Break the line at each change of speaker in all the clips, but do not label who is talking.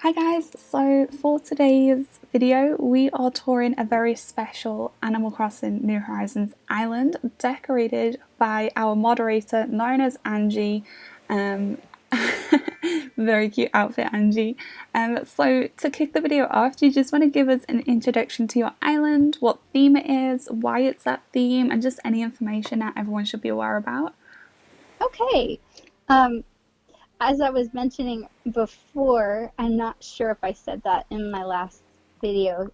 Hi guys, so for today's video we are touring a very special Animal Crossing New Horizons island decorated by our moderator known as Angie. Um, Very cute outfit, Angie. So to kick the video off, do you just want to give us an introduction to your island, what theme it is, why it's that theme, and just any information that everyone should be aware about?
Okay. Um, as I was mentioning before, I'm not sure if I said that in my last video.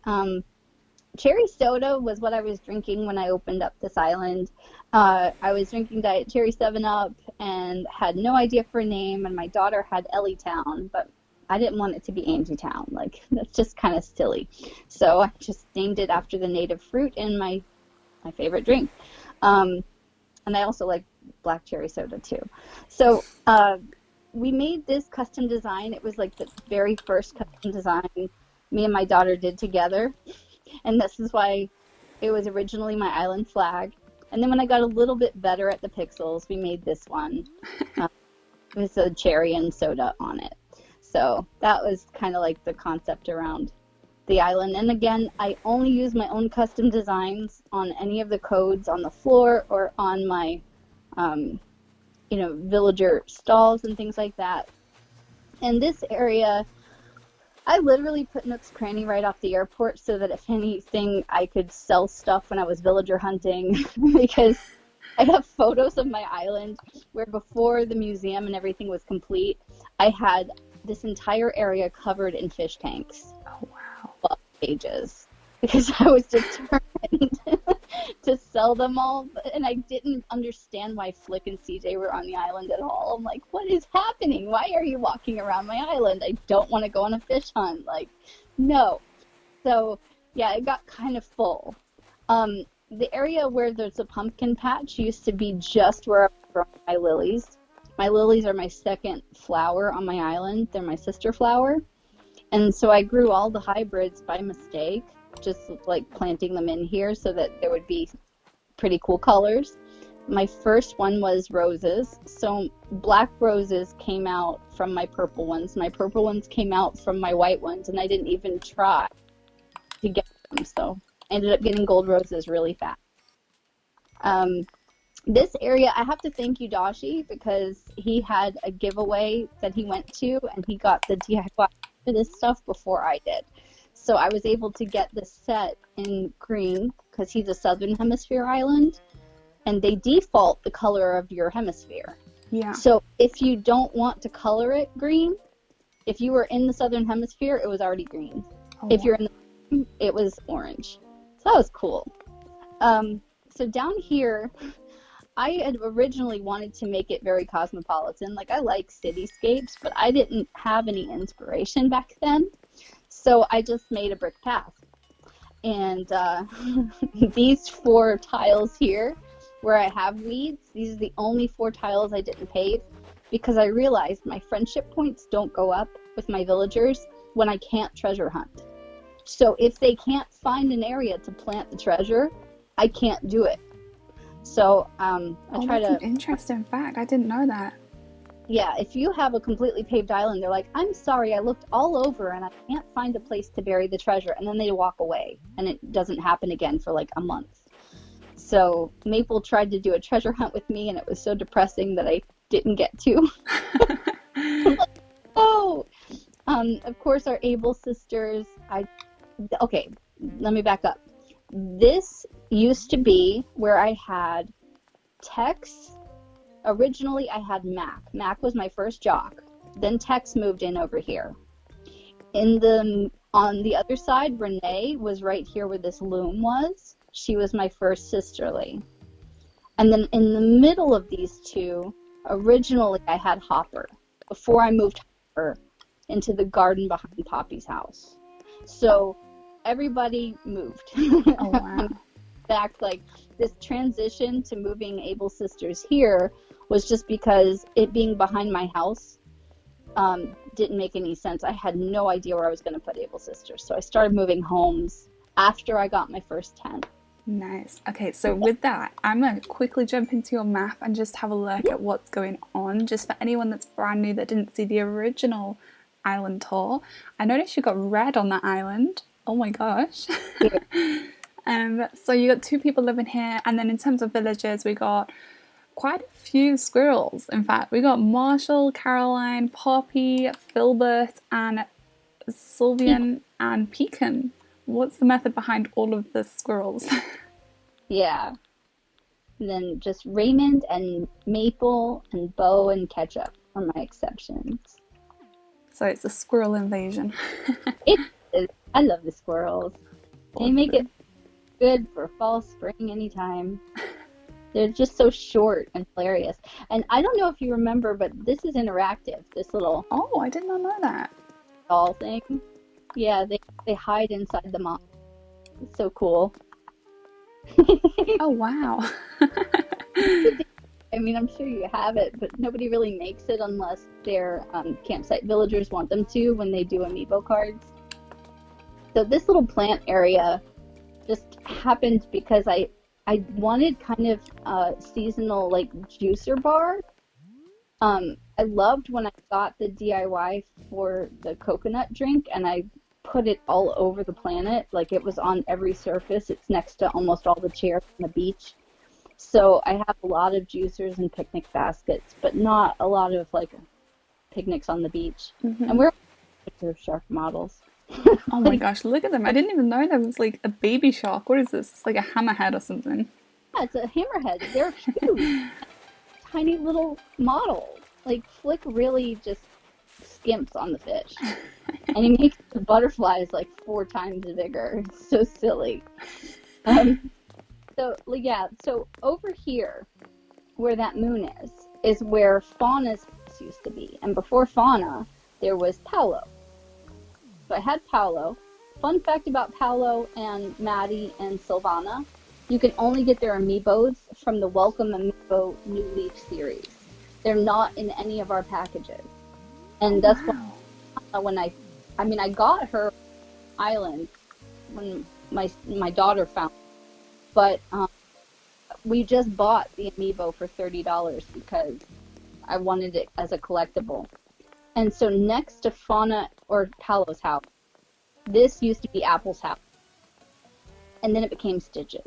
Cherry soda was what I was drinking when I opened up this island. I was drinking Diet Cherry 7 Up and had no idea for a name, and my daughter had Ellie Town, but I didn't want it to be Angie Town. Like, that's just kind of silly. So I just named it after the native fruit in my favorite drink. And I also like black cherry soda too. So we made this custom design. It was like the very first custom design me and my daughter did together. And this is why it was originally my island flag. And then when I got a little bit better at the pixels, we made this one with a cherry and soda on it. So that was kind of like the concept around the island. And again, I only use my own custom designs on any of the codes on the floor or on my villager stalls and things like that. And this area, I literally put Nook's Cranny right off the airport so that if anything, I could sell stuff when I was villager hunting because I have photos of my island where before the museum and everything was complete, I had this entire area covered in fish tanks.
Oh wow.
Pages because I was determined to sell them all, and I didn't understand why Flick and CJ were on the island at all. I'm like, what is happening? Why are you walking around my island? I don't want to go on a fish hunt. Like, no. So yeah, it got kind of full. The area where there's a pumpkin patch used to be just where I was growing my lilies. My lilies are my second flower on my island. They're my sister flower. And so I grew all the hybrids by mistake, just like planting them in here so that there would be pretty cool colors. My first one was roses. So black roses came out from my purple ones. My purple ones came out from my white ones, and I didn't even try to get them. So I ended up getting gold roses really fast. This area, I have to thank you, Dashi, because he had a giveaway that he went to, and he got the DIY for this stuff before I did. So I was able to get this set in green because he's a southern hemisphere island, and they default the color of your hemisphere.
Yeah.
So if you don't want to color it green, if you were in the southern hemisphere, it was already green.
Oh,
if you're in the it was orange. So that was cool. So down here, I had originally wanted to make it very cosmopolitan. Like, I like cityscapes, but I didn't have any inspiration back then. So I just made a brick path. And these 4 tiles here, where I have weeds, these are the only 4 tiles I didn't pave because I realized my friendship points don't go up with my villagers when I can't treasure hunt. So if they can't find an area to plant the treasure, I can't do it. So I try
that's
to.
an interesting fact. I didn't know that.
Yeah, if you have a completely paved island, they're like, I'm sorry, I looked all over and I can't find a place to bury the treasure. And then they walk away and it doesn't happen again for like a month. So Maple tried to do a treasure hunt with me and it was so depressing that I didn't get to. Like, oh, of course, our Able sisters. Okay, let me back up. This used to be where I had Tex. Originally, I had Mac. Mac was my first jock. Then Tex moved in over here. On the other side, Renee was right here where this loom was. She was my first sisterly. And then in the middle of these two, originally I had Hopper before I moved Hopper into the garden behind Poppy's house. So everybody moved.
Oh wow.
In fact, like, this transition to moving Able Sisters here was just because it being behind my house didn't make any sense. I had no idea where I was going to put Able Sisters. So I started moving homes after I got my first tent.
Nice. Okay, so with that, I'm going to quickly jump into your map and just have a look at what's going on, just for anyone that's brand new that didn't see the original island tour. I noticed you got red on that island. Oh my gosh.
Yeah.
So you got two people living here, and then in terms of villagers, we got quite a few squirrels. In fact, we got Marshall, Caroline, Poppy, Filbert, and Sylvian and Pecan. What's the method behind all of the squirrels?
Yeah. And then just Raymond and Maple and Bo and Ketchup are my exceptions.
So it's a squirrel invasion.
It is. I love the squirrels. They make it good for fall, spring, anytime. They're just so short and hilarious. And I don't know if you remember, but this is interactive, this little
Oh, I did not know that.
doll thing. Yeah, they hide inside the mom. It's so cool.
Oh, wow.
I mean, I'm sure you have it, but nobody really makes it unless their campsite villagers want them to when they do amiibo cards. So this little plant area just happened because I wanted kind of a seasonal like juicer bar. I loved when I got the DIY for the coconut drink and I put it all over the planet. Like it was on every surface. It's next to almost all the chairs on the beach. So I have a lot of juicers and picnic baskets, but not a lot of like picnics on the beach. And we're shark models.
Oh my gosh, look at them. I didn't even know there was like a baby shark. What is this? It's like a hammerhead or something.
Yeah, it's a hammerhead. They're huge. Tiny little models. Like Flick really just skimps on the fish. And he makes the butterflies like 4 times bigger. It's so silly. So over here, where that moon is where Fauna's house used to be. And before Fauna, there was Paolo. So I had Paolo. Fun fact about Paolo and Maddie and Silvana, you can only get their amiibos from the Welcome Amiibo New Leaf series. They're not in any of our packages. And that's why I got her island when my daughter found it. But we just bought the amiibo for $30 because I wanted it as a collectible. And so next to Fauna or Paolo's house, this used to be Apple's house. And then it became Stitch's.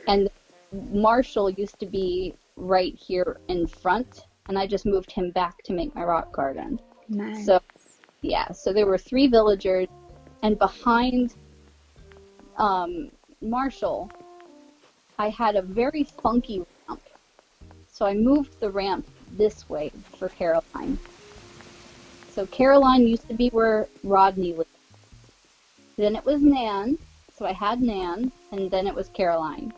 And Marshall used to be right here in front, and I just moved him back to make my rock garden.
Nice.
So, yeah, so there were 3 villagers, and behind Marshall, I had a very funky ramp. So I moved the ramp this way for Caroline. So Caroline used to be where Rodney lived. Then it was Nan, so I had Nan, and then it was Caroline.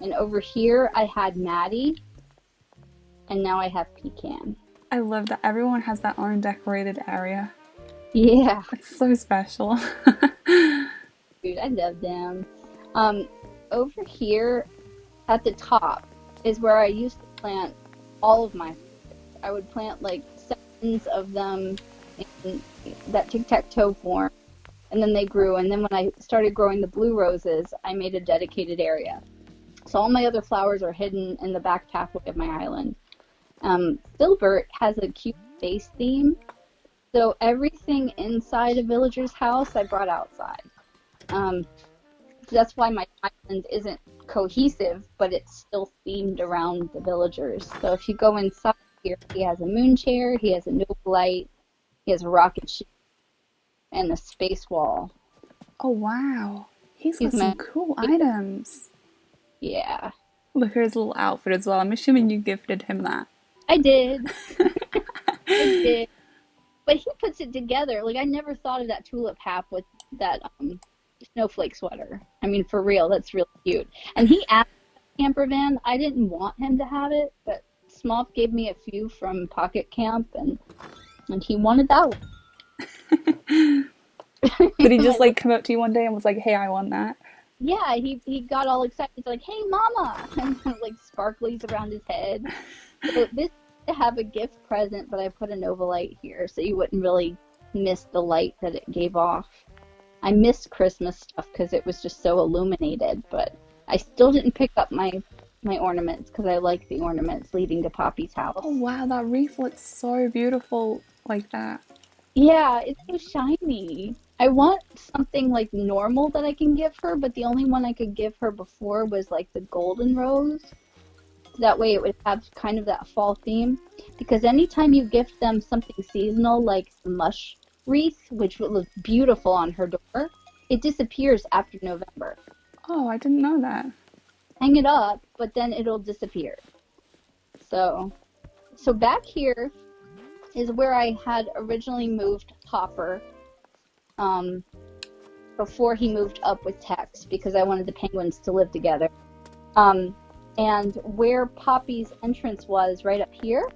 And over here I had Maddie, and now I have Pecan.
I love that everyone has their own decorated area.
Yeah.
It's so special.
Dude, I love them. Over here at the top is where I used to plant all of my flowers. I would plant like sections of them in that tic-tac-toe form, and then they grew. And then when I started growing the blue roses, I made a dedicated area. So all my other flowers are hidden in the back pathway of my island. Filbert has a cute space theme, so everything inside a villager's house I brought outside. That's why my island isn't cohesive, but it's still themed around the villagers. So if you go inside here, he has a moon chair, he has a noble light, he has a rocket ship, and a space wall.
Oh wow, he's got some cool items.
Yeah.
Look at his little outfit as well. I'm assuming you gifted him that.
I did. I did. But he puts it together. Like, I never thought of that tulip hat with that snowflake sweater. I mean, for real, that's really cute. And he asked for the camper van. I didn't want him to have it, but Smolf gave me a few from Pocket Camp, and he wanted that one.
Did he just, like, come up to you one day and was like, hey, I want that?
Yeah, he got all excited. He's like, hey, mama! And, like, sparklies around his head. So this to have a gift present, but I put a Nova light here so you wouldn't really miss the light that it gave off. I missed Christmas stuff because it was just so illuminated, but I still didn't pick up my ornaments because I like the ornaments leading to Poppy's house.
Oh wow, that wreath looks so beautiful. like that.
Yeah, it's so shiny. I want something like normal that I can give her, but the only one I could give her before was like the golden rose. That way it would have kind of that fall theme. Because anytime you gift them something seasonal like the mush wreath, which would look beautiful on her door, it disappears after November.
Oh, I didn't know that.
Hang it up, but then it'll disappear. So back here is where I had originally moved Hopper before he moved up with Tex, because I wanted the penguins to live together. And where Poppy's entrance was right up here,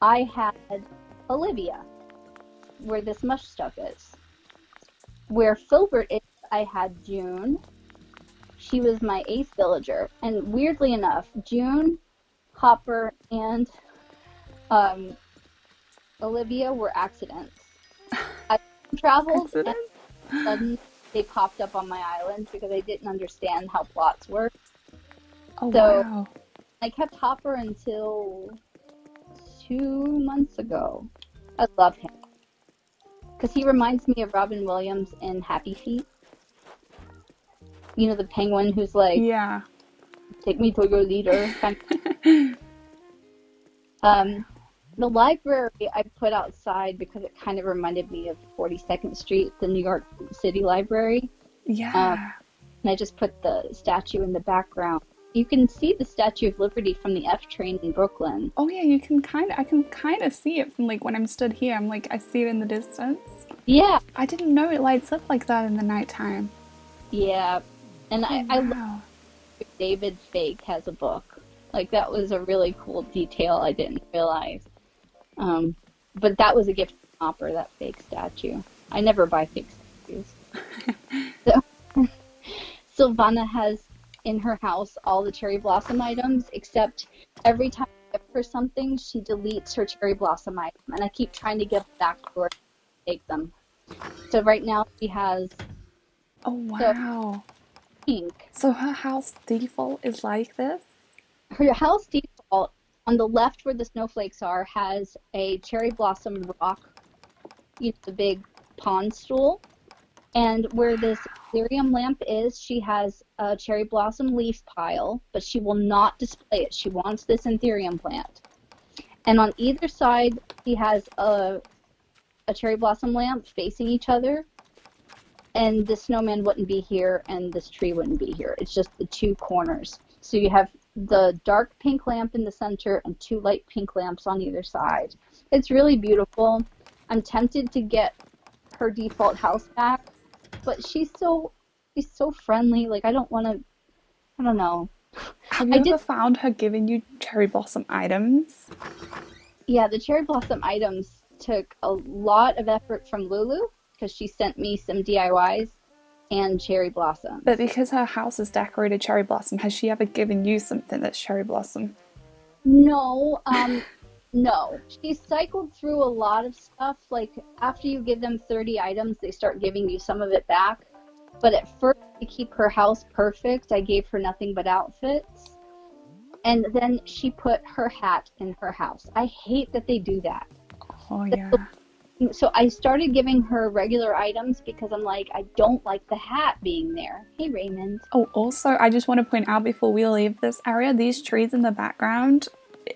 I had Olivia, where this mush stuff is. Where Filbert is, I had June. She was my 8th villager. And weirdly enough, June, Hopper, and Olivia were accidents. I traveled and suddenly they popped up on my island because I didn't understand how plots work.
Oh,
So
wow.
I kept Hopper until 2 months ago. I love him because he reminds me of Robin Williams in Happy Feet. You know, the penguin who's like,
Yeah.
take me to your leader. The library I put outside because it kind of reminded me of 42nd Street, the New York City Library.
Yeah.
And I just put the statue in the background. You can see the Statue of Liberty from the F train in Brooklyn.
Oh yeah, I can kind of see it from like when I'm stood here. I'm like, I see it in the distance.
Yeah.
I didn't know it lights up like that in the nighttime.
Yeah. And
Oh,
I
wow.
love David Fake has a book. Like, that was a really cool detail I didn't realize. But that was a gift from Hopper, that fake statue. I never buy fake statues. So, Sylvana has in her house all the cherry blossom items, except every time I give her something, she deletes her cherry blossom item. And I keep trying to give back to her to take them. So right now she has
Oh, wow.
pink.
So her house default is like this?
Her house default on the left where the snowflakes are has a cherry blossom rock, you know, the big pond stool. And where this ethereum lamp is, she has a cherry blossom leaf pile, but she will not display it. She wants this ethereum plant. And on either side, she has a cherry blossom lamp facing each other. And the snowman wouldn't be here, and this tree wouldn't be here. It's just the two corners. So you have the dark pink lamp in the center and 2 light pink lamps on either side. It's really beautiful. I'm tempted to get her default house back, but she's so friendly. Like, I don't know.
Have you ever found her giving you cherry blossom items?
Yeah, the cherry blossom items took a lot of effort from Lulu because she sent me some DIYs and cherry blossom.
But because her house is decorated cherry blossom, has she ever given you something that's cherry blossom?
No, no. She cycled through a lot of stuff. Like, after you give them 30 items, they start giving you some of it back. But at first, to keep her house perfect, I gave her nothing but outfits. And then she put her hat in her house. I hate that they do that.
Oh, yeah.
So I started giving her regular items because I'm like, I don't like the hat being there. Hey, Raymond.
Oh, also, I just want to point out before we leave this area, these trees in the background,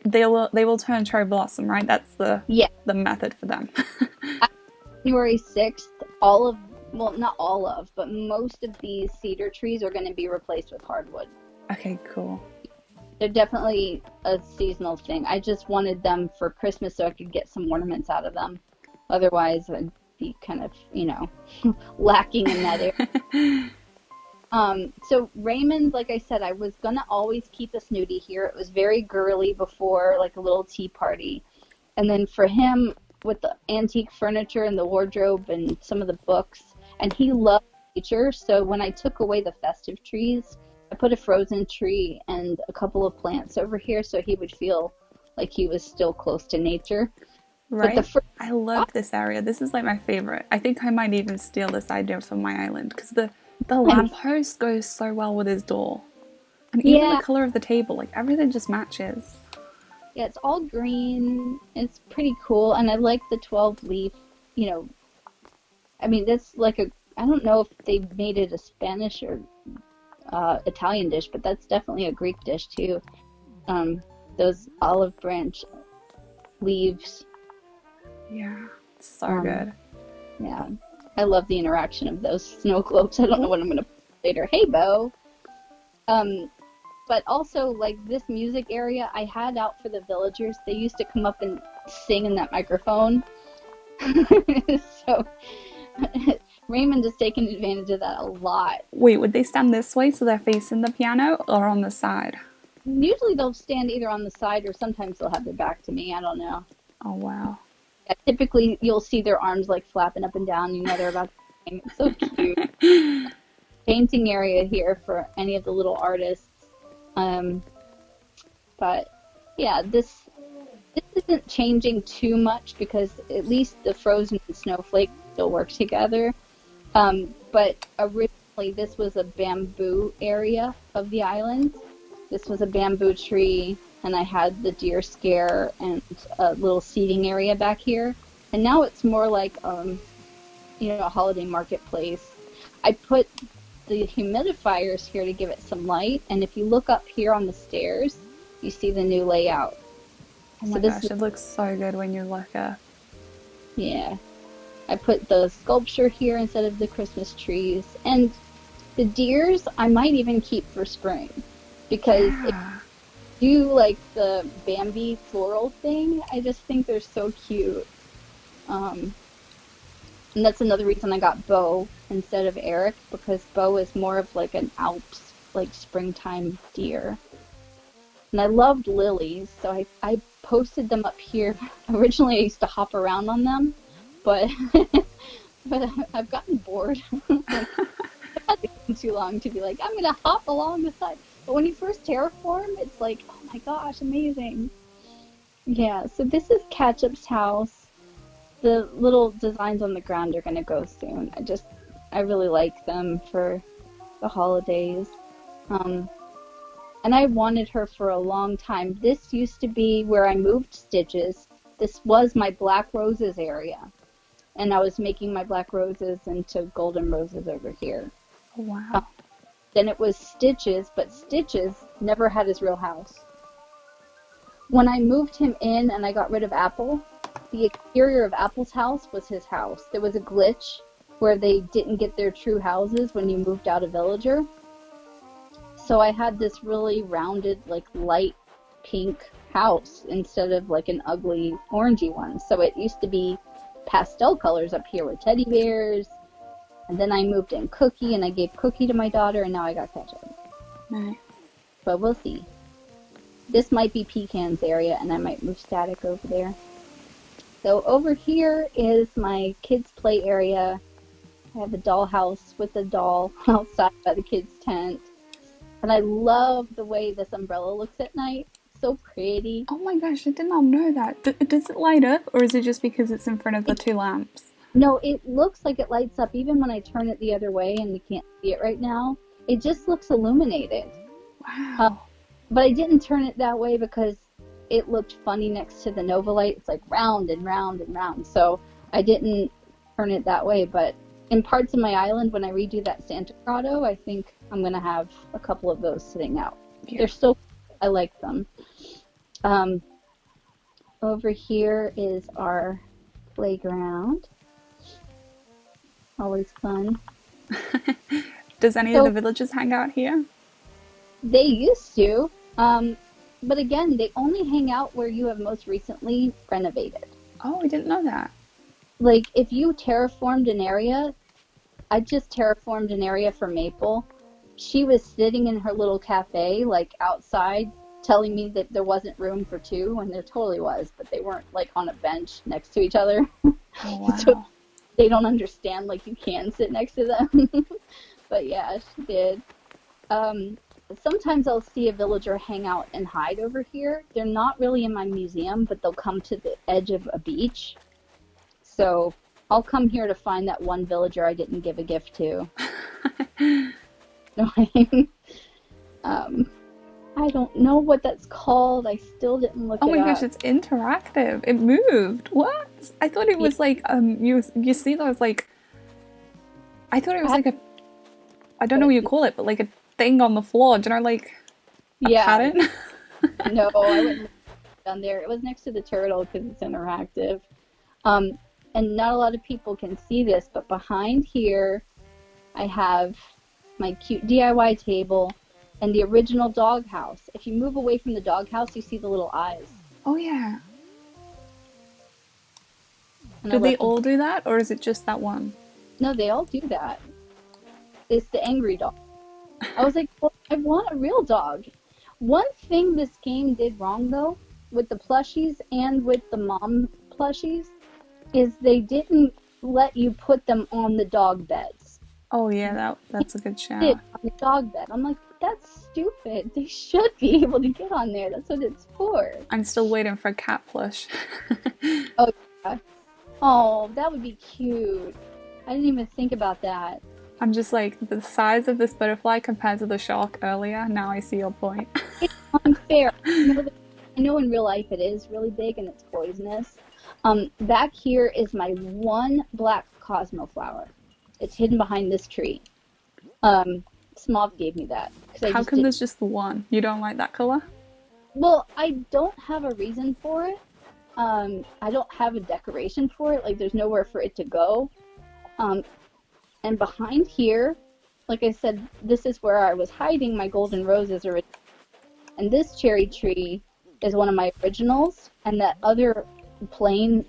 they will turn cherry blossom, right? That's the method for them.
January 6th, not all of, but most of these cedar trees are going to be replaced with hardwood.
Okay, cool.
They're definitely a seasonal thing. I just wanted them for Christmas so I could get some ornaments out of them. Otherwise, I'd be kind of, lacking in that area. So Raymond, like I said, I was going to always keep a snooty here. It was very girly before, like a little tea party. And then for him, with the antique furniture and the wardrobe and some of the books, and he loved nature, so when I took away the festive trees, I put a frozen tree and a couple of plants over here so he would feel like he was still close to nature.
Right? I love this area. This is like my favorite. I think I might even steal this idea from my island because the lamppost goes so well with his door. And even the color of the table, like everything just matches.
Yeah, it's all green. It's pretty cool, and I like the 12 leaf. You know, I mean, that's like a. I don't know if they made it a Spanish or Italian dish, but that's definitely a Greek dish too. Those olive branch leaves.
Yeah, it's so
Um,
good.
yeah, I love the interaction of those snow globes. I don't know what I'm gonna put later. Hey, Bo. Um, but also like this music area I had out for the villagers. They used to come up and sing in that microphone. So Raymond has taken advantage of that a lot.
Wait, would they stand this way so they're facing the piano or on the side?
Usually they'll stand either on the side or sometimes they'll have their back to me. I don't know.
Oh, wow.
Yeah, typically you'll see their arms like flapping up and down. You know they're about to sing. It's so cute. Painting area here for any of the little artists. But yeah, this isn't changing too much because at least the frozen and snowflake still work together. But originally this was a bamboo area of the island. This was a bamboo tree, and I had the deer scare and a little seating area back here. And now it's more like, a holiday marketplace. I put the humidifiers here to give it some light, and if you look up here on the stairs, you see the new layout.
Oh my gosh, it looks so good when you look up.
Yeah. I put the sculpture here instead of the Christmas trees. And the deers, I might even keep for spring. Because if you do like the Bambi floral thing, I just think they're so cute. And that's another reason I got Bo instead of Eric, because Bo is more of like an Alps, like springtime deer. And I loved lilies, so I posted them up here. Originally I used to hop around on them, but but I've gotten bored. Like, I've had them too long to be like, I'm gonna hop along the side. But when you first terraform, it's like, oh my gosh, amazing. Yeah, so this is Ketchup's house. The little designs on the ground are gonna go soon. I really like them for the holidays. And I wanted her for a long time. This used to be where I moved Stitches. This was my black roses area. And I was making my black roses into golden roses over here.
Oh, wow.
Then it was Stitches, but Stitches never had his real house. When I moved him in and I got rid of Apple, the exterior of Apple's house was his house. There was a glitch where they didn't get their true houses when you moved out a villager. So I had this really rounded, like light pink house instead of like an ugly orangey one. So it used to be pastel colors up here with teddy bears. And then I moved in Cookie, and I gave Cookie to my daughter, and now I got Ketchup.
Nice.
But we'll see. This might be Pecan's area, and I might move Static over there. So over here is my kids' play area. I have a dollhouse with a doll outside by the kids' tent. And I love the way this umbrella looks at night. It's so pretty.
Oh my gosh, I did not know that. Does it light up, or is it just because it's in front of the two lamps?
No, it looks like it lights up even when I turn it the other way and you can't see it right now. It just looks illuminated.
Wow.
But I didn't turn it that way because it looked funny next to the Nova light. It's like round and round and round. So I didn't turn it that way. But in parts of my island, when I redo that Santa Grotto, I think I'm going to have a couple of those sitting out. Yeah. They're still, I like them. Over here is our playground. Always fun.
Does any of the villagers hang out here?
They used to. But again, they only hang out where you have most recently renovated.
Oh, I didn't know that.
Like, if you terraformed an area, I just terraformed an area for Maple. She was sitting in her little cafe, like, outside, telling me that there wasn't room for two, and there totally was, but they weren't, like, on a bench next to each other.
Oh, wow.
So they don't understand, like, you can sit next to them. But, yeah, she did. Sometimes I'll see a villager hang out and hide over here. They're not really in my museum, but they'll come to the edge of a beach. So I'll come here to find that one villager I didn't give a gift to. I don't know what that's called. I still didn't look
Oh
it
my gosh,
up.
it's interactive. It moved. What? I thought it
Yeah,
was like you see those like I thought it was
I,
like a I don't know
but
what you call it, but like a thing on the floor. Do you know like a
yeah,
pattern?
no, I wouldn't look down there. It was next to the turtle because it's interactive. Um, and not a lot of people can see this, but behind here, I have my cute DIY table and the original doghouse. If you move away from the doghouse, you see the little eyes.
Oh yeah.
And I
Do they
left the
all do that or is it just that one?
no, they all do that. It's the angry dog. I was like, well, I want a real dog. One thing this game did wrong though, with the plushies and with the mom plushies, is they didn't let you put them on the dog beds.
Oh yeah, that's a good
Did
shout.
on the dog bed. I'm like, that's stupid. They should be able to get on there. That's what it's for.
I'm still waiting for a cat plush.
Oh yeah. Oh, that would be cute. I didn't even think about that.
I'm just like the size of this butterfly compared to the shark earlier. Now I see your point.
It's unfair. I know in real life it is really big and it's poisonous. Back here is my one black Cosmo flower. It's hidden behind this tree. Smob gave me that because I
How
just
come
did.
there's just the one? You don't like that color?
Well, I don't have a reason for it. I don't have a decoration for it. Like there's nowhere for it to go. Um, and behind here, like I said, this is where I was hiding my golden roses. And this cherry tree is one of my originals, and that other plain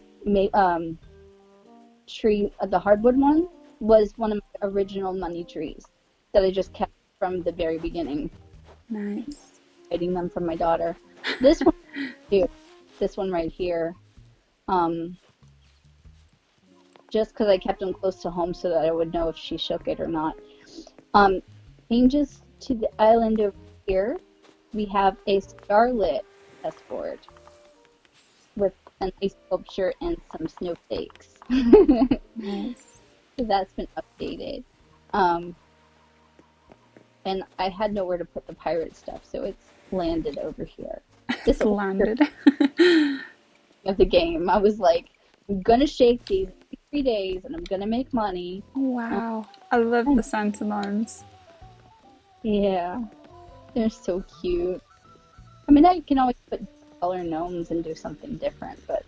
tree, the hardwood one, was one of my original money trees that I just kept from the very beginning,
Nice.
hiding them from my daughter. This one, here, this one right here, um, just because I kept them close to home so that I would know if she shook it or not. Um, Changes to the island over here, we have a starlit chessboard with an ice sculpture and some snowflakes.
Nice.
So that's been updated. Um, and I had nowhere to put the pirate stuff, so it's landed over here. This
It's landed.
of the game, I was like, I'm gonna shake these 3 days, and I'm gonna make money.
Wow. I love the Santa gnomes.
Yeah, they're so cute. I mean, I can always put color gnomes and do something different, but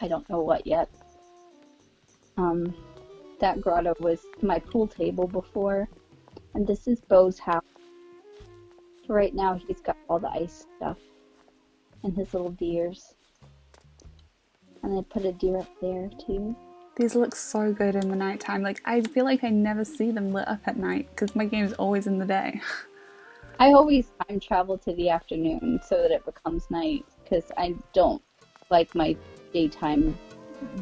I don't know what yet. Um, that grotto was my pool table before, and this is Bo's house. Right now, he's got all the ice stuff and his little deers. And I put a deer up there too.
These look so good in the nighttime. Like, I feel like I never see them lit up at night because my game's always in the day.
I always time travel to the afternoon so that it becomes night because I don't like my daytime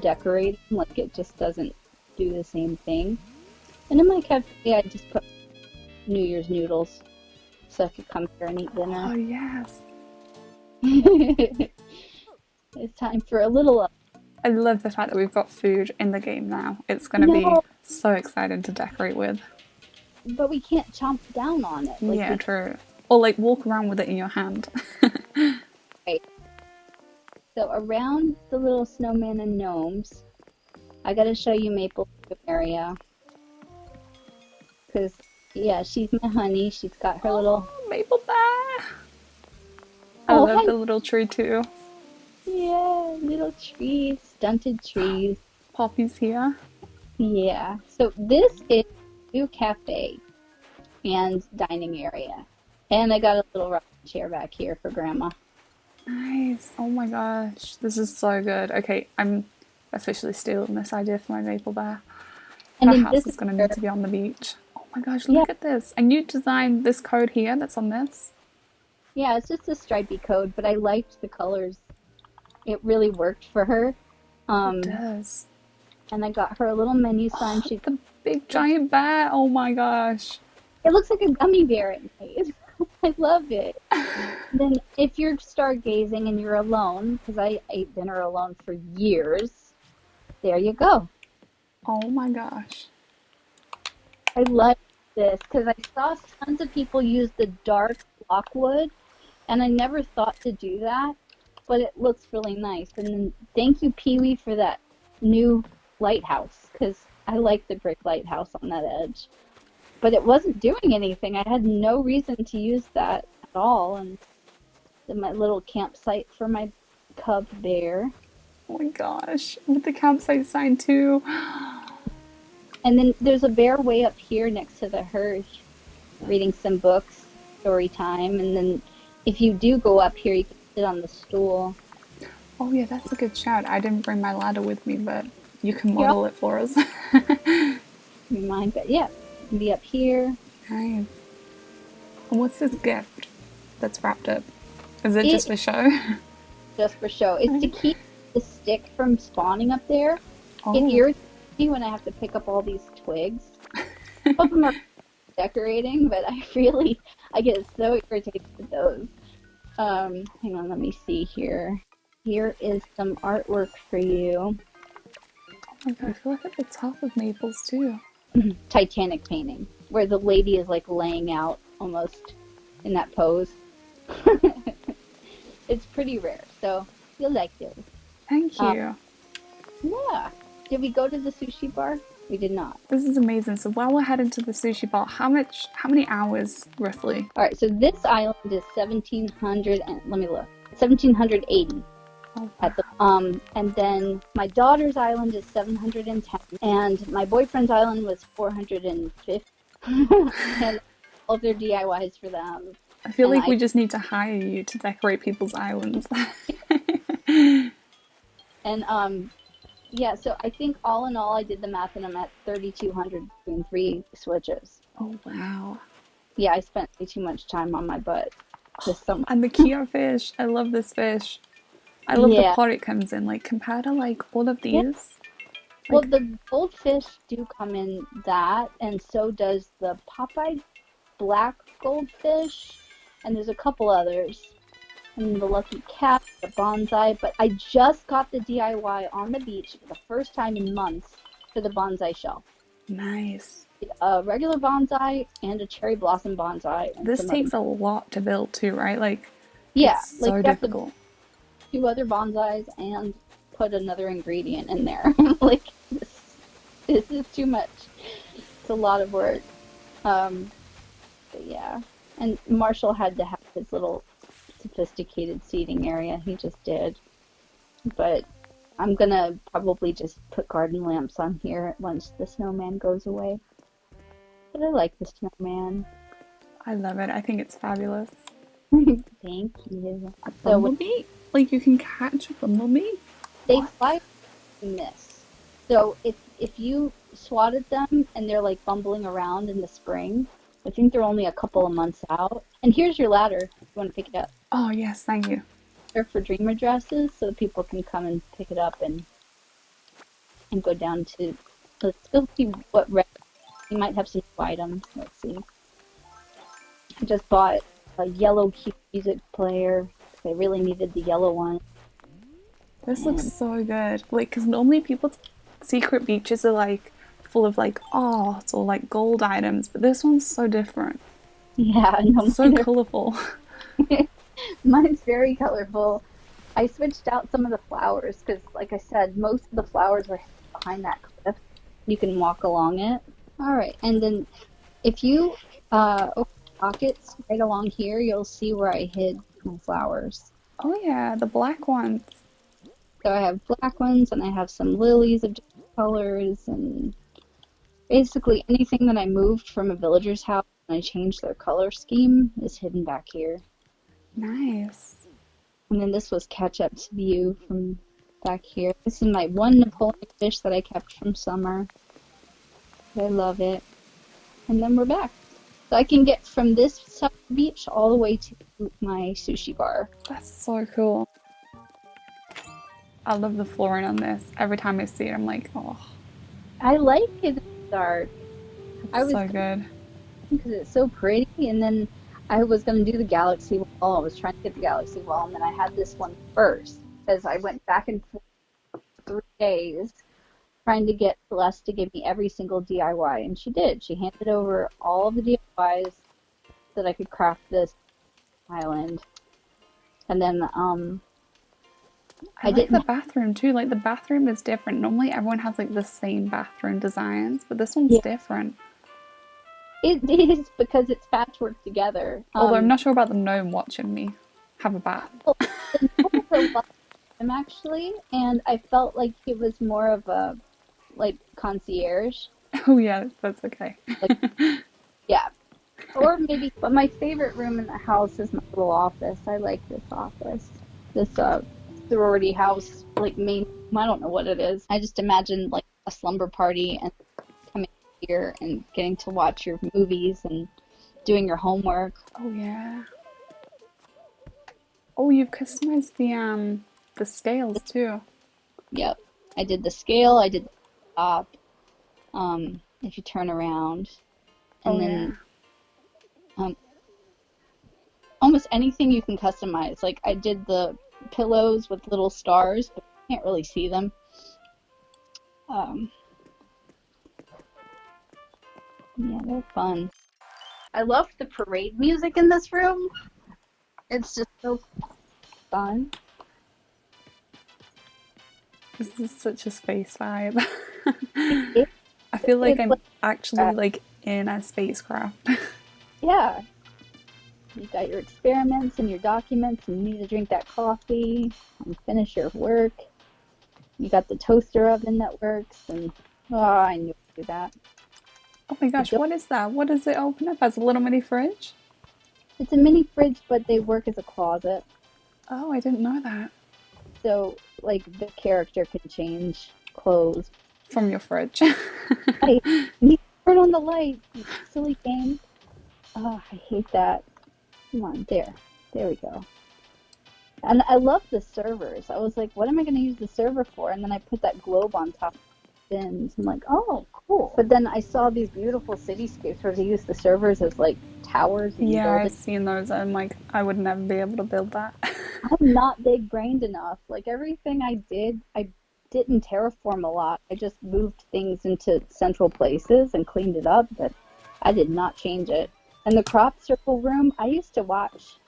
decorating. Like, it just doesn't do the same thing. And in my cafe, I just put New Year's noodles so I could come here and eat
Oh,
dinner.
yes.
It's time for a little.
I love the fact that we've got food in the game now. It's going to be
No,
so exciting to decorate with.
but we can't chomp down on it. Like,
Yeah, true. Or like walk around with it in your hand.
right. So around the little snowman and gnomes, I gotta show you Maple area. Because, yeah, she's my honey. She's got her little.
Oh, Maple Bear! I
Oh,
love
hi.
the little tree too.
Yeah, little trees, stunted trees.
Poppy's here.
Yeah. So this is a new cafe and dining area. And I got a little rocking chair back here for Grandma.
Nice. Oh my gosh. This is so good. Okay, I'm officially stealing this idea for my Maple Bear.
And
Her
then
house
this
is
is
going to
her.
need to be on the beach. Oh my gosh,
Yeah,
look at this. And you designed this code here that's on this?
yeah, it's just a stripy code, but I liked the colors. It really worked for her.
It
Um,
does.
and I got her a little menu sign.
Oh, the big giant bear. Oh my gosh.
It looks like a gummy bear at night. I love it. Then if you're stargazing and you're alone, because I ate dinner alone for years, there you go.
Oh my gosh.
I love this because I saw tons of people use the dark block wood, and I never thought to do that, but it looks really nice. And then thank you, Pee-wee, for that new lighthouse, because I like the brick lighthouse on that edge. But it wasn't doing anything. I had no reason to use that at all. And then my little campsite for my cub bear.
Oh my gosh, with the campsite sign too.
And then there's a bear way up here next to the hearth reading some books, story time. And then if you do go up here, you can sit on the stool.
Oh yeah, that's a good shout. I didn't bring my ladder with me, but you can
Here,
model it for us.
remind, but yeah, you can be up here.
Nice. And what's this gift that's wrapped up? Is it
It
just for show?
just for show. It's to keep the stick from spawning up there. It
Oh,
irritates me when I have to pick up all these twigs. Some of them are decorating, but I get so irritated with those. Hang on, let me see here. Here is some artwork for you.
oh my god, I feel like at the top of Maples too.
Titanic painting, where the lady is like laying out almost in that pose. It's pretty rare, so you'll like those.
Thank you.
Yeah. Did we go to the sushi bar? We did not.
This is amazing. So while we're heading to the sushi bar, how many hours roughly?
All right, so this island is 1700 and let me look. 1780
Oh,
at the and then my daughter's island is 710 and my boyfriend's island was 450 and all their DIYs for them.
I feel
And
like we just need to hire you to decorate people's islands.
And yeah, so I think all in all I did the math and I'm at 3,200 between 3 switches.
Oh wow.
Yeah, I spent way too much time on my butt this summer.
And the Kia fish. I love this fish. I love the
Yeah.
pot it comes in. Like compared to like all of
Yeah.
these.
Well, the goldfish do come in that, and so does the Popeye black goldfish, and there's a couple others. And the lucky cat, the bonsai, but I just got the DIY on the beach for the first time in months for the bonsai shelf.
Nice.
A regular bonsai and a cherry blossom bonsai. And
This
some
takes
other...
a lot to build too, right? Like
Yeah,
it's
like
so
you have to
difficult.
2 other bonsais and put another ingredient in there. Like this is too much. It's a lot of work. But yeah, and Marshall had to have his little sophisticated seating area. He just did. But I'm gonna probably just put garden lamps on here once the snowman goes away. But I like the snowman.
I love it. I think it's fabulous.
Thank you.
A
So
bumblebee? Like you can catch a bumblebee?
they
What?
fly in this. So if you swatted them and they're like bumbling around in the spring, I think they're only a couple of months out. And here's your ladder if you want to pick it up.
Oh yes, thank you.
They're for dreamer dresses, so people can come and pick it up and go down to. Let's go see what red. You might have some new items. Let's see. I just bought a yellow cute music player. I really needed the yellow one.
This looks so good. Like, because normally people's secret beaches are like full of like art or like gold items, but this one's so different.
Yeah, no,
So colourful.
mine's very colorful. I switched out some of the flowers because, like I said, most of the flowers are behind that cliff. You can walk along it. All right, and then if you open pockets right along here, you'll see where I hid my flowers.
Oh yeah, the black ones.
So I have black ones, and I have some lilies of different colors, and basically anything that I moved from a villager's house and I changed their color scheme is hidden back here.
Nice.
And then this was Ketchup's view from back here. This is my one Napoleon fish that I kept from summer. I love it. And then we're back. So I can get from this side of the beach all the way to my sushi bar.
That's so cool. I love the flooring on this. Every time I see it, I'm like, oh,
I like it at the start.
it's so good.
Because it's so pretty, and then I was going to do the galaxy wall. I was trying to get the galaxy wall, and then I had this one first because I went back and forth for 3 days trying to get Celeste to give me every single DIY, and she did. She handed over all of the DIYs that I could craft this island. And then
I
I
like the
didn't.
bathroom too. Like the bathroom is different. Normally everyone has like the same bathroom designs, but this one's
Yeah,
different.
it is because it's patchwork together.
Although I'm not sure about the gnome watching me have a bath.
Well, the gnome loved him actually, and I felt like he was more of a like concierge.
Oh yeah, that's okay.
Like, yeah, or maybe. But my favorite room in the house is my little office. I like this office. This sorority house, like main. I don't know what it is. I just imagine like a slumber party and coming here and getting to watch your movies and doing your homework.
Oh yeah. Oh, you've customized the scales too.
Yep. I did the scale, I did the top, if you turn around,
Oh
and
yeah.
then um, almost anything you can customize. Like I did the pillows with little stars, but you can't really see them. Um, yeah, they're fun. I love the parade music in this room. It's just so fun.
This is such a space vibe.
It,
I feel like
it's
I'm
like,
actually like in a spacecraft.
yeah, you got your experiments and your documents, and you need to drink that coffee and finish your work. You got the toaster oven that works, and oh, I knew I'd do that.
Oh my
The
gosh, what is that? What does it open up as? A little mini fridge?
It's a mini fridge, but they work as a closet.
Oh, I didn't know that.
So, like, the character can change clothes.
From your fridge.
Hey, you turn on the light, you silly game. Oh, I hate that. Come on, there. There we go. And I love the servers. I was like, what am I going to use the server for? And then I put that globe on top of the bins. I'm like, oh, cool. But then I saw these beautiful cityscapes where they use the servers as like towers and
Yeah, I've
buildings.
seen those. I'm like, I would never be able to build that.
I'm not big brained enough. Like everything I didn't terraform a lot. I just moved things into central places and cleaned it up, but I did not change it. And the crop circle room, I used to watch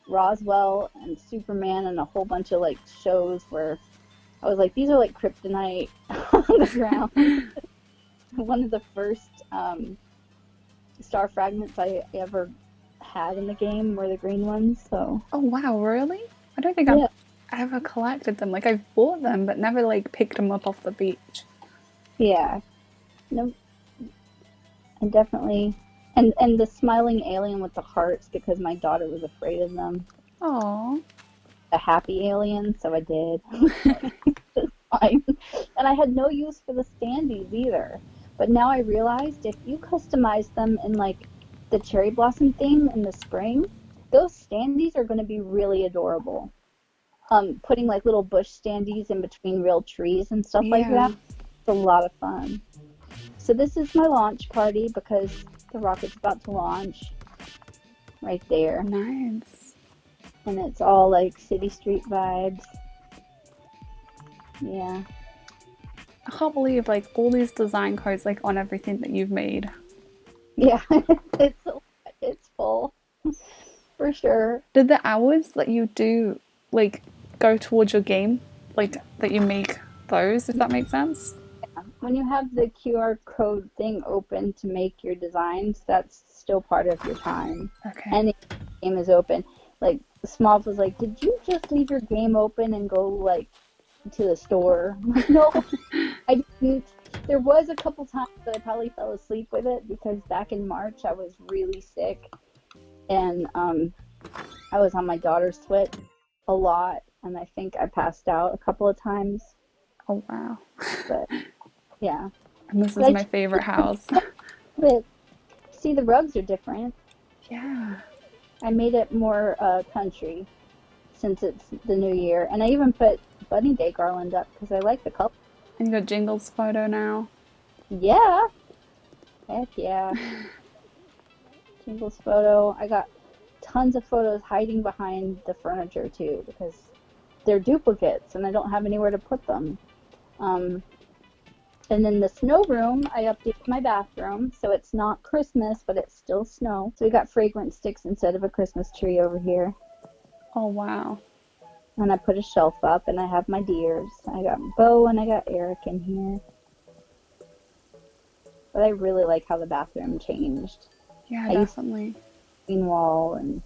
Roswell and Superman and a whole bunch of like shows where I was like, these are like kryptonite on the ground. One of the first star fragments I ever had in the game were the green ones. So
Oh wow, really? I don't think I've
yeah,
ever collected them. Like I've bought them, but never like picked them up off the beach.
yeah, no, and definitely, and the smiling alien with the hearts because my daughter was afraid of them.
Oh,
A happy alien, so I did. It's fine. And I had no use for the standees either. But now I realized if you customize them in like the cherry blossom theme in the spring, those standees are going to be really adorable. Putting like little bush standees in between real trees and stuff like
yeah,
that, it's a lot of fun. So this is my launch party because the rocket's about to launch right there.
nice.
And it's all like city street vibes. Yeah.
I can't believe like all these design codes like on everything that you've made.
Yeah. it's it's full for sure.
Did the hours that you do like go towards your game? Like that you make those, if that makes sense?
When you have the QR code thing open to make your designs, that's still part of your time.
Okay.
And the game is open. Like Small was like, "Did you just leave your game open and go like to the store?" I'm like, "No, I didn't." There was a couple times that I probably fell asleep with it because back in March I was really sick and I was on my daughter's Switch a lot, and I think I passed out a couple of times.
Oh wow.
But yeah,
And this is
but
my favorite house.
but see, the rugs are different.
Yeah.
I made it more country since it's the new year, and I even put Bunny Day garland up because I like the color.
And you got Jingle's photo now.
Yeah, heck yeah, Jingle's photo. I got tons of photos hiding behind the furniture too because they're duplicates and I don't have anywhere to put them. Um, And then the snow room, I updated my bathroom, so it's not Christmas, but it's still snow. So we got fragrance sticks instead of a Christmas tree over here.
Oh, wow.
And I put a shelf up, and I have my deers. I got Bo and I got Eric in here. But I really like how the bathroom changed.
Yeah,
I used
definitely.
to green wall, and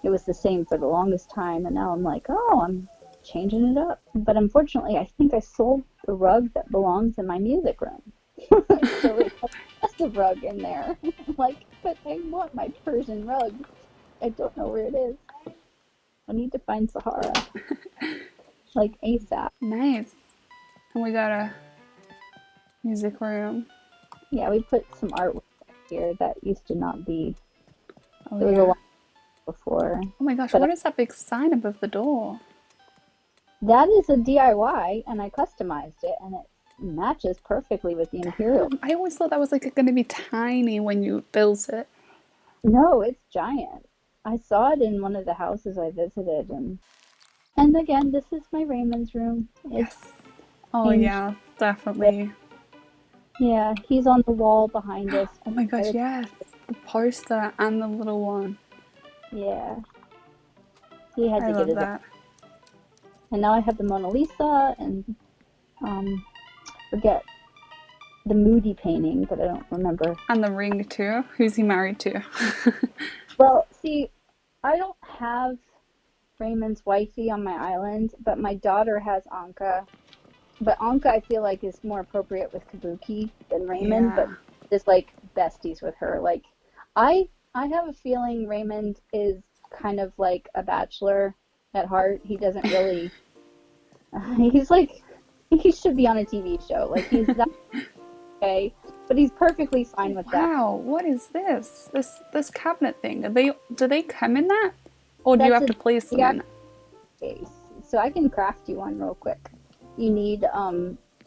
it was the same for the longest time, and now I'm like, oh, I'm changing it up. But unfortunately, I think I sold the rug that belongs in my music room. So it's just a rug in there. I'm like, but I want my Persian rug. I don't know where it is. I need to find Sahara, like ASAP.
Nice. And we got a music room.
Yeah, we put some artwork here that used to not be.
Oh,
It was a
yeah.
lot before.
Oh my gosh,
But
what is that big sign above the door?
that is a DIY, and I customized it, and it matches perfectly with the Imperial.
I always thought that was like going to be tiny when you built it.
No, it's giant. I saw it in one of the houses I visited, and again, this is my Raymond's room. It's
Yes. Oh
changed.
yeah, definitely.
Yeah, he's on the wall behind us.
Oh my gosh, yes. The poster and the little one.
Yeah, he had
I
to get
love
his.
that.
And now I have the Mona Lisa and forget the Moody painting, but I don't remember.
And the ring too. Who's he married to?
Well, see, I don't have Raymond's wifey on my island, but my daughter has Anka. But Anka, I feel like, is more appropriate with Kabuki than Raymond, but
Yeah.
just like besties with her. Like, I have a feeling Raymond is kind of like a bachelor at heart. He doesn't really. He's like, he should be on a TV show. Like, he's that okay, but he's perfectly fine with that.
Wow, what is this? This cabinet thing. Do they come in that? Or do you
That's
have
a
to place them
yeah
in?
case. So I can craft you one real quick. You need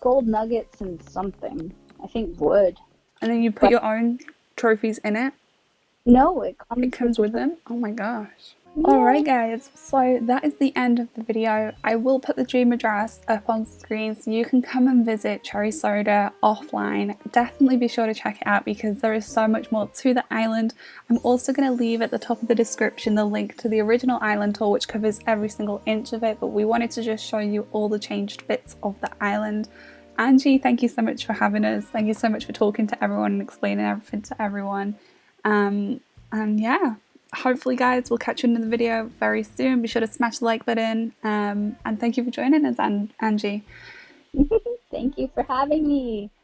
gold nuggets and something. I think wood.
And then you put
But
your own trophies in it?
no, it
It
comes with
comes
the
with them? Oh my gosh.
yeah.
Alright guys, so that is the end of the video. I will put the dream address up on screen so you can come and visit CherrySoda offline. Definitely be sure to check it out because there is so much more to the island. I'm also going to leave at the top of the description the link to the original island tour which covers every single inch of it, but we wanted to just show you all the changed bits of the island. Angie, thank you so much for having us. Thank you so much for talking to everyone and explaining everything to everyone. And yeah, hopefully guys, we'll catch you in the video very soon. Be sure to smash the like button. And thank you for joining us, Angie.
Thank you for having me.